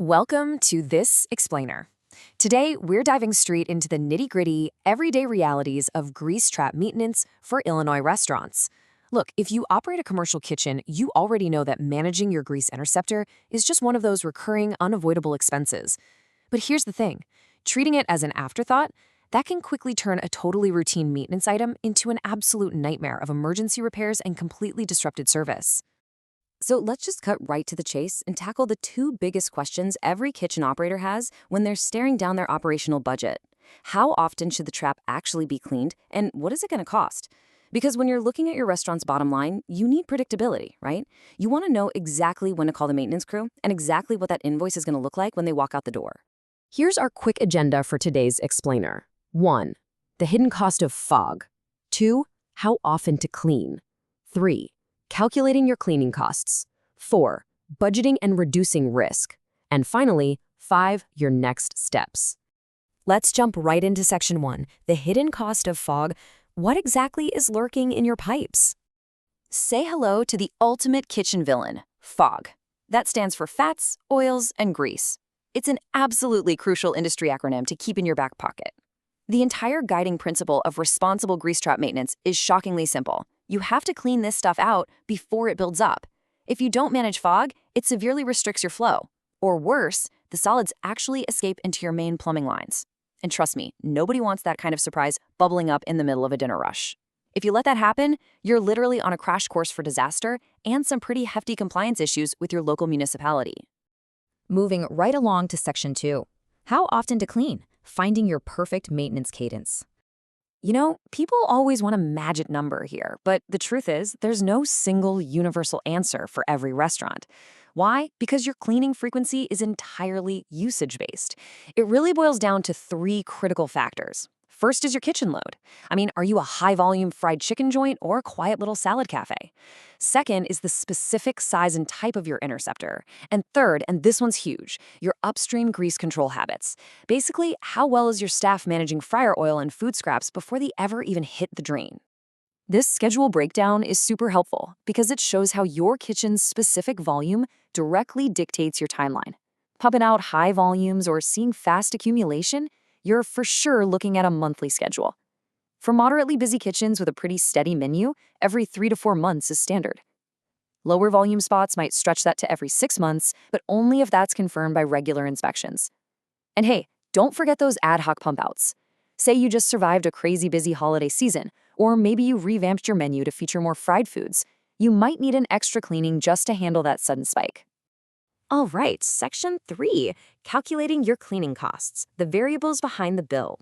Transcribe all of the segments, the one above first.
Welcome to This Explainer. Today, we're diving straight into the nitty-gritty, everyday realities of grease trap maintenance for Illinois restaurants. Look, if you operate a commercial kitchen, you already know that managing your grease interceptor is just one of those recurring, unavoidable expenses. But here's the thing. Treating it as an afterthought, that can quickly turn a totally routine maintenance item into an absolute nightmare of emergency repairs and completely disrupted service. So let's just cut right to the chase and tackle the two biggest questions every kitchen operator has when they're staring down their operational budget. How often should the trap actually be cleaned, and what is it going to cost? Because when you're looking at your restaurant's bottom line, you need predictability, right? You want to know exactly when to call the maintenance crew and exactly what that invoice is going to look like when they walk out the door. Here's our quick agenda for today's explainer. 1. The hidden cost of fog. 2. How often to clean. 3. Calculating your cleaning costs. 4. Budgeting and reducing risk. And finally, 5. Your next steps. Let's jump right into section 1, the hidden cost of fog. What exactly is lurking in your pipes? Say hello to the ultimate kitchen villain, fog. That stands for fats, oils, and grease. It's an absolutely crucial industry acronym to keep in your back pocket. The entire guiding principle of responsible grease trap maintenance is shockingly simple. You have to clean this stuff out before it builds up. If you don't manage fog, it severely restricts your flow. Or worse, the solids actually escape into your main plumbing lines. And trust me, nobody wants that kind of surprise bubbling up in the middle of a dinner rush. If you let that happen, you're literally on a crash course for disaster and some pretty hefty compliance issues with your local municipality. Moving right along to section 2. How often to clean? Finding your perfect maintenance cadence. You know, people always want a magic number here, but the truth is there's no single universal answer for every restaurant. Why? Because your cleaning frequency is entirely usage-based. It really boils down to 3 critical factors. First is your kitchen load. Are you a high-volume fried chicken joint or a quiet little salad cafe? Second is the specific size and type of your interceptor. And third, and this one's huge, your upstream grease control habits. Basically, how well is your staff managing fryer oil and food scraps before they ever even hit the drain? This schedule breakdown is super helpful because it shows how your kitchen's specific volume directly dictates your timeline. Pumping out high volumes or seeing fast accumulation, you're for sure looking at a monthly schedule. For moderately busy kitchens with a pretty steady menu, every 3 to 4 months is standard. Lower volume spots might stretch that to every 6 months, but only if that's confirmed by regular inspections. And hey, don't forget those ad hoc pump outs. Say you just survived a crazy busy holiday season, or maybe you revamped your menu to feature more fried foods. You might need an extra cleaning just to handle that sudden spike. All right, section 3, calculating your cleaning costs, the variables behind the bill.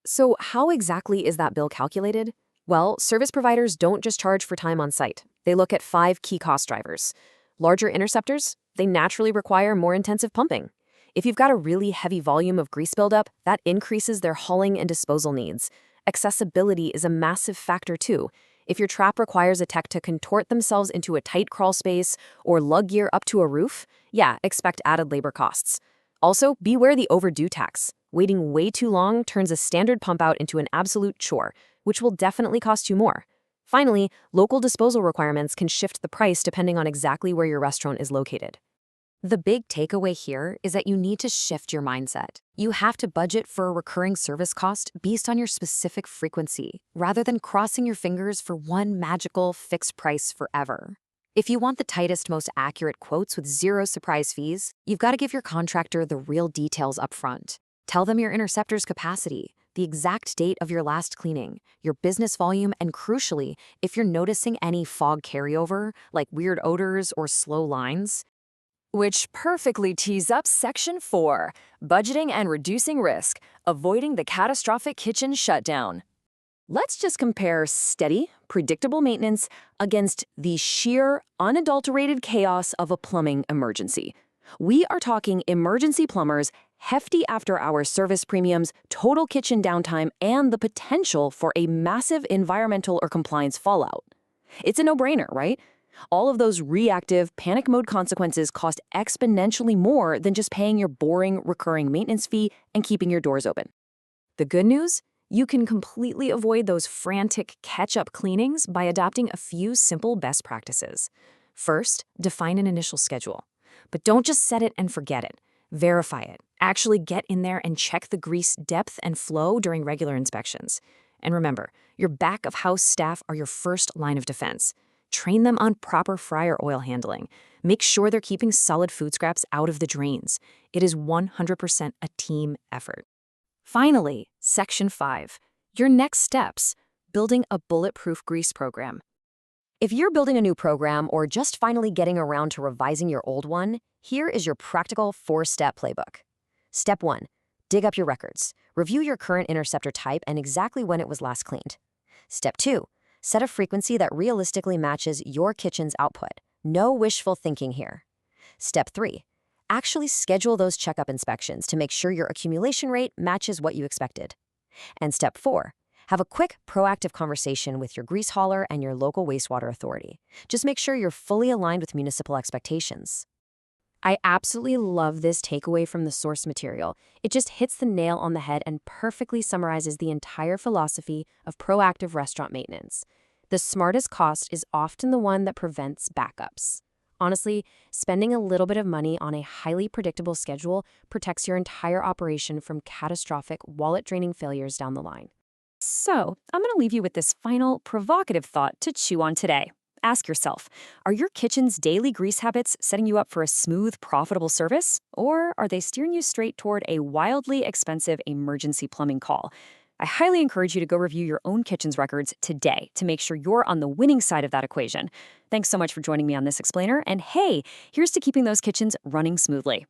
So how exactly is that bill calculated? Well, service providers don't just charge for time on site. They look at 5 key cost drivers. Larger interceptors, they naturally require more intensive pumping. If you've got a really heavy volume of grease buildup, that increases their hauling and disposal needs. Accessibility is a massive factor too. If your trap requires a tech to contort themselves into a tight crawl space or lug gear up to a roof, expect added labor costs. Also, beware the overdue tax. Waiting way too long turns a standard pump out into an absolute chore, which will definitely cost you more. Finally, local disposal requirements can shift the price depending on exactly where your restaurant is located. The big takeaway here is that you need to shift your mindset. You have to budget for a recurring service cost based on your specific frequency, rather than crossing your fingers for one magical fixed price forever. If you want the tightest, most accurate quotes with 0 surprise fees, you've got to give your contractor the real details up front. Tell them your interceptor's capacity, the exact date of your last cleaning, your business volume, and crucially, if you're noticing any fog carryover, like weird odors or slow lines. Which perfectly tees up section 4, budgeting and reducing risk, avoiding the catastrophic kitchen shutdown. Let's just compare steady, predictable maintenance against the sheer, unadulterated chaos of a plumbing emergency. We are talking emergency plumbers, hefty after-hour service premiums, total kitchen downtime, and the potential for a massive environmental or compliance fallout. It's a no-brainer, right? All of those reactive, panic mode consequences cost exponentially more than just paying your boring, recurring maintenance fee and keeping your doors open. The good news? You can completely avoid those frantic catch-up cleanings by adopting a few simple best practices. First, define an initial schedule. But don't just set it and forget it. Verify it. Actually get in there and check the grease depth and flow during regular inspections. And remember, your back-of-house staff are your first line of defense. Train them on proper fryer oil handling. Make sure they're keeping solid food scraps out of the drains. It is 100% a team effort. Finally, Section 5. Your next steps. Building a bulletproof grease program. If you're building a new program or just finally getting around to revising your old one, here is your practical 4-step playbook. Step 1. Dig up your records. Review your current interceptor type and exactly when it was last cleaned. Step 2. Set a frequency that realistically matches your kitchen's output. No wishful thinking here. Step 3. Actually schedule those checkup inspections to make sure your accumulation rate matches what you expected. And Step 4. Have a quick, proactive conversation with your grease hauler and your local wastewater authority. Just make sure you're fully aligned with municipal expectations. I absolutely love this takeaway from the source material. It just hits the nail on the head and perfectly summarizes the entire philosophy of proactive restaurant maintenance. The smartest cost is often the one that prevents backups. Honestly, spending a little bit of money on a highly predictable schedule protects your entire operation from catastrophic, wallet-draining failures down the line. So, I'm going to leave you with this final, provocative thought to chew on today. Ask yourself, are your kitchen's daily grease habits setting you up for a smooth, profitable service? Or are they steering you straight toward a wildly expensive emergency plumbing call? I highly encourage you to go review your own kitchen's records today to make sure you're on the winning side of that equation. Thanks so much for joining me on this explainer, and hey, here's to keeping those kitchens running smoothly.